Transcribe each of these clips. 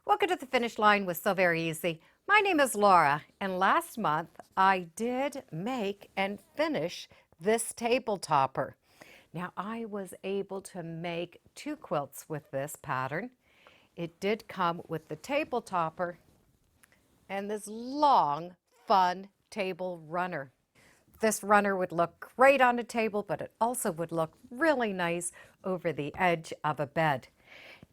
Welcome to the finish line with Sew Very Easy. My name is Laura, and last month I did make and finish this table topper. Now I was able to make 2 quilts with this pattern. It did come with the table topper and this long, fun table runner. This runner would look great on a table, but it also would look really nice over the edge of a bed.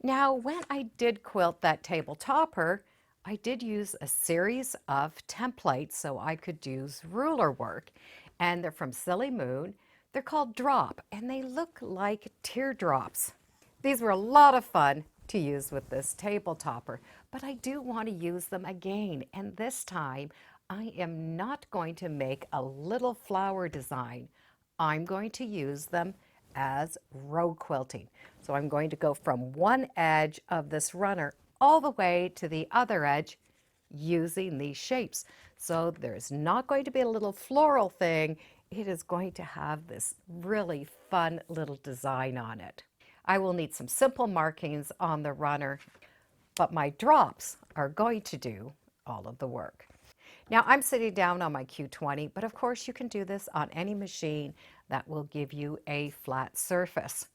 Now, when I did quilt that table topper, I did use a series of templates so I could use ruler work. And they're from Silly Moon. They're called Drop, and they look like teardrops. These were a lot of fun to use with this table topper, but I do want to use them again. And this time, I am not going to make a little flower design. I'm going to use them as row quilting. So I'm going to go from one edge of this runner all the way to the other edge using these shapes. So there's not going to be a little floral thing. It is going to have this really fun little design on it. I will need some simple markings on the runner, but my drops are going to do all of the work. Now I'm sitting down on my Q20, but of course you can do this on any machine that will give you a flat surface.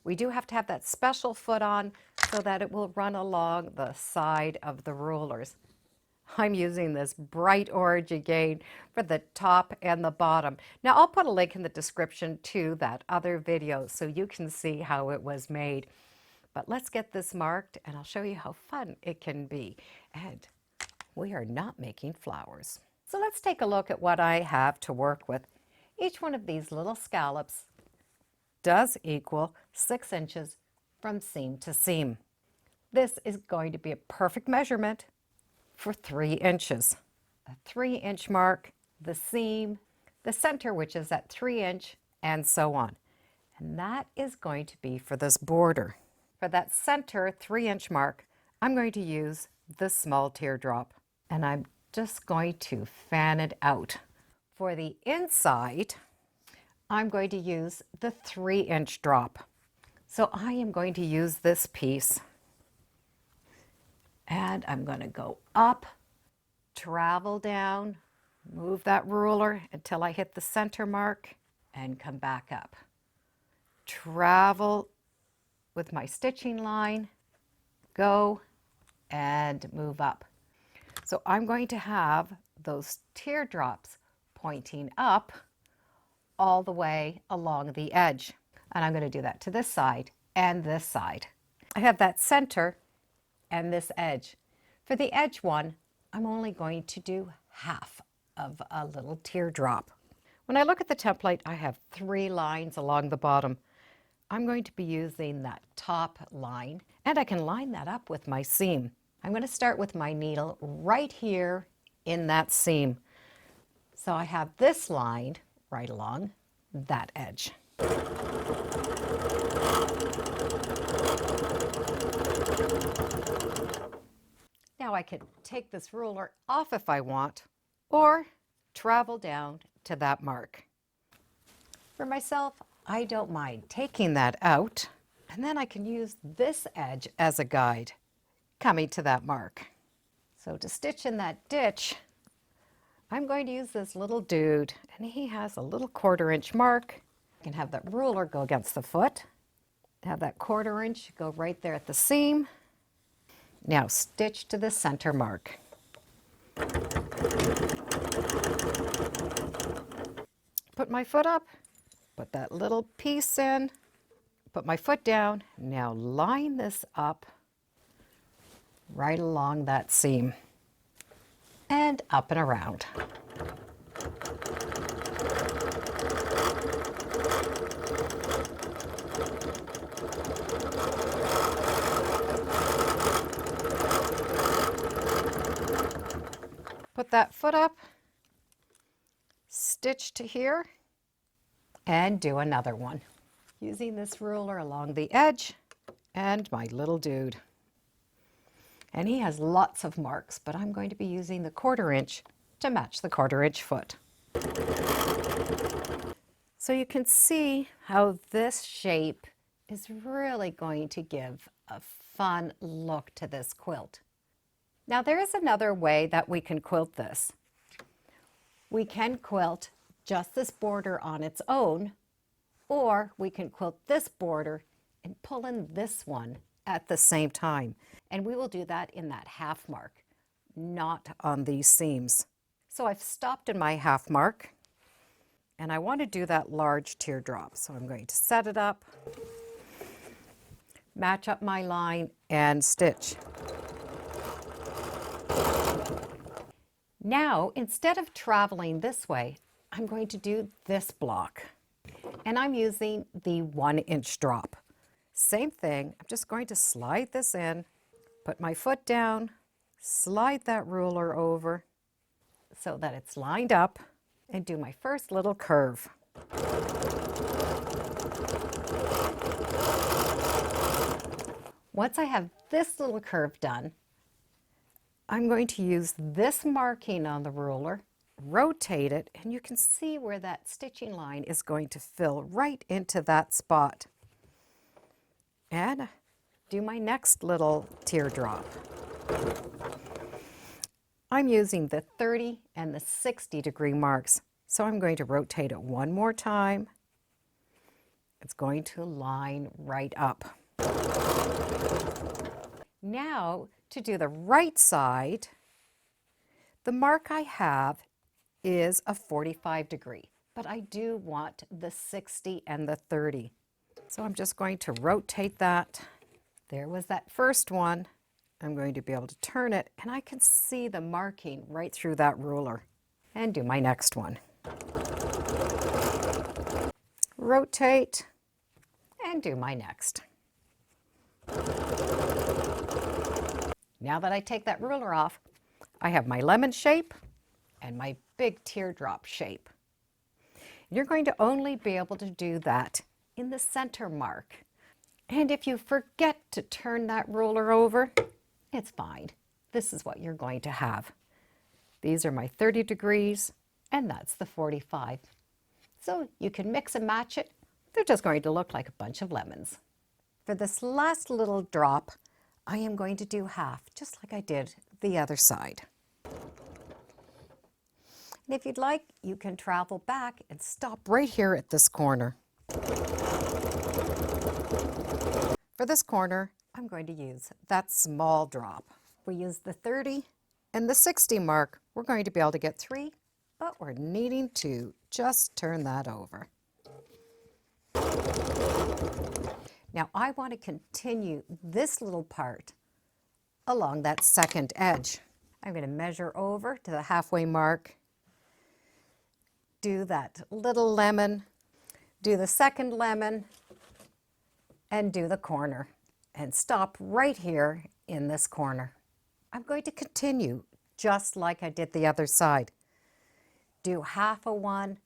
We do have to have that special foot on so that it will run along the side of the rulers. I'm using this bright orange again for the top and the bottom. Now I'll put a link in the description to that other video so you can see how it was made. But let's get this marked and I'll show you how fun it can be. And we are not making flowers. So let's take a look at what I have to work with. Each one of these little scallops does equal 6 inches from seam to seam. This is going to be a perfect measurement for 3 inches. A 3-inch mark, the seam, the center, which is at 3 inch, and so on. And that is going to be for this border. For that center 3-inch mark, I'm going to use this small teardrop. And I'm just going to fan it out. For the inside, I'm going to use the 3-inch drop. So I am going to use this piece. And I'm going to go up, travel down, move that ruler until I hit the center mark, and come back up. Travel with my stitching line, go, and move up. So I'm going to have those teardrops pointing up all the way along the edge. And I'm going to do that to this side and this side. I have that center and this edge. For the edge one, I'm only going to do half of a little teardrop. When I look at the template, I have 3 lines along the bottom. I'm going to be using that top line, and I can line that up with my seam. I'm going to start with my needle right here in that seam. So I have this line right along that edge. Now I can take this ruler off if I want, or travel down to that mark. For myself, I don't mind taking that out, and then I can use this edge as a guide, coming to that mark. So to stitch in that ditch, I'm going to use this little dude, and he has a little 1/4 inch mark. I can have that ruler go against the foot, have that 1/4 inch go right there at the seam. Now stitch to the center mark. Put my foot up, put that little piece in, put my foot down. Now line this up right along that seam and up and around. Put that foot up, stitch to here, and do another one. Using this ruler along the edge and my little dude. And he has lots of marks, but I'm going to be using the 1/4 inch to match the 1/4 inch foot. So you can see how this shape is really going to give a fun look to this quilt. Now there is another way that we can quilt this. We can quilt just this border on its own, or we can quilt this border and pull in this one at the same time. And we will do that in that half mark, not on these seams. So I've stopped in my half mark, and I want to do that large teardrop. So I'm going to set it up, match up my line, and stitch. Now, instead of traveling this way, I'm going to do this block. And I'm using the 1-inch drop. Same thing, I'm just going to slide this in, put my foot down, slide that ruler over so that it's lined up, and do my first little curve. Once I have this little curve done, I'm going to use this marking on the ruler, rotate it, and you can see where that stitching line is going to fill right into that spot. And do my next little teardrop. I'm using the 30 and the 60-degree marks, so I'm going to rotate it one more time. It's going to line right up. Now, to do the right side, the mark I have is a 45-degree, but I do want the 60 and the 30. So I'm just going to rotate that. There was that first one. I'm going to be able to turn it, and I can see the marking right through that ruler. And do my next one. Rotate, and do my next. Now that I take that ruler off, I have my lemon shape and my big teardrop shape. You're going to only be able to do that in the center mark. And if you forget to turn that ruler over, it's fine. This is what you're going to have. These are my 30 degrees, and that's the 45. So you can mix and match it. They're just going to look like a bunch of lemons. For this last little drop, I am going to do half, just like I did the other side. And if you'd like, you can travel back and stop right here at this corner. For this corner, I'm going to use that small drop. We use the 30 and the 60 mark. We're going to be able to get 3, but we're needing to just turn that over. Now I want to continue this little part along that second edge. I'm going to measure over to the halfway mark, do that little lemon, do the second lemon, and do the corner, and stop right here in this corner. I'm going to continue just like I did the other side. Do half a one,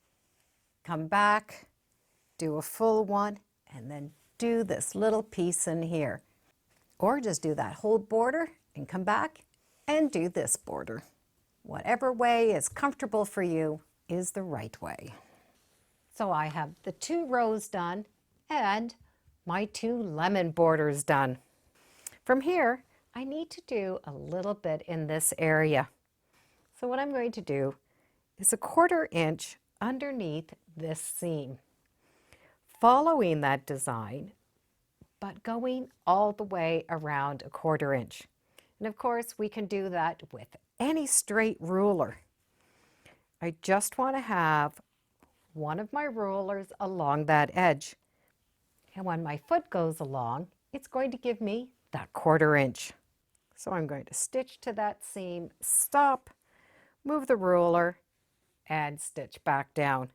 come back, do a full one, and then do this little piece in here. Or just do that whole border and come back and do this border. Whatever way is comfortable for you is the right way. So I have the 2 rows done and my 2 lemon borders done. From here, I need to do a little bit in this area. So what I'm going to do is a 1/4 inch underneath this seam, following that design, but going all the way around a 1/4 inch. And of course, we can do that with any straight ruler. I just want to have one of my rulers along that edge. And when my foot goes along, it's going to give me that 1/4 inch. So I'm going to stitch to that seam, stop, move the ruler, and stitch back down.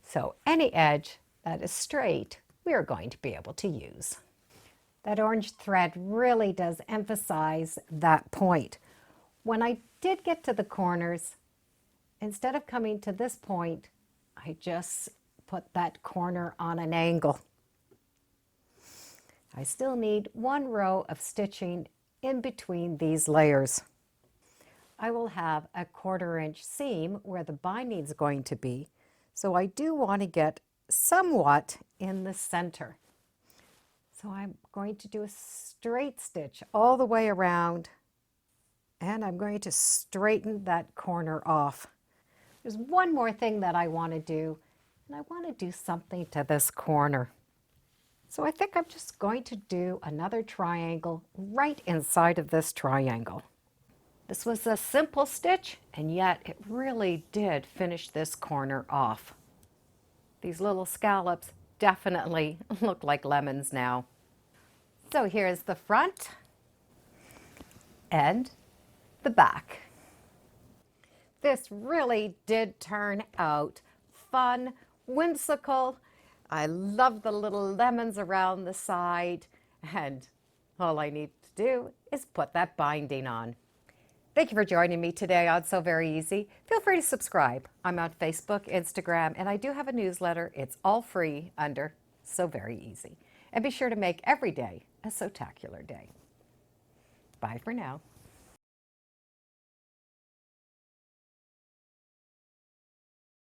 So any edge that is straight, we are going to be able to use. That orange thread really does emphasize that point. When I did get to the corners, instead of coming to this point, I just put that corner on an angle. I still need 1 row of stitching in between these layers. I will have a 1/4 inch seam where the binding is going to be, so I do want to get somewhat in the center. So I'm going to do a straight stitch all the way around And I'm going to straighten that corner off. There's one more thing that I want to do, and I want to do something to this corner. So I think I'm just going to do another triangle right inside of this triangle. This was a simple stitch, and yet it really did finish this corner off. These little scallops definitely look like lemons now. So here's the front and the back. This really did turn out fun, whimsical. I love the little lemons around the side, and all I need to do is put that binding on. Thank you for joining me today on Sew Very Easy. Feel free to subscribe. I'm on Facebook, Instagram, and I do have a newsletter. It's all free under Sew Very Easy. And be sure to make every day a Sewtacular day. Bye for now.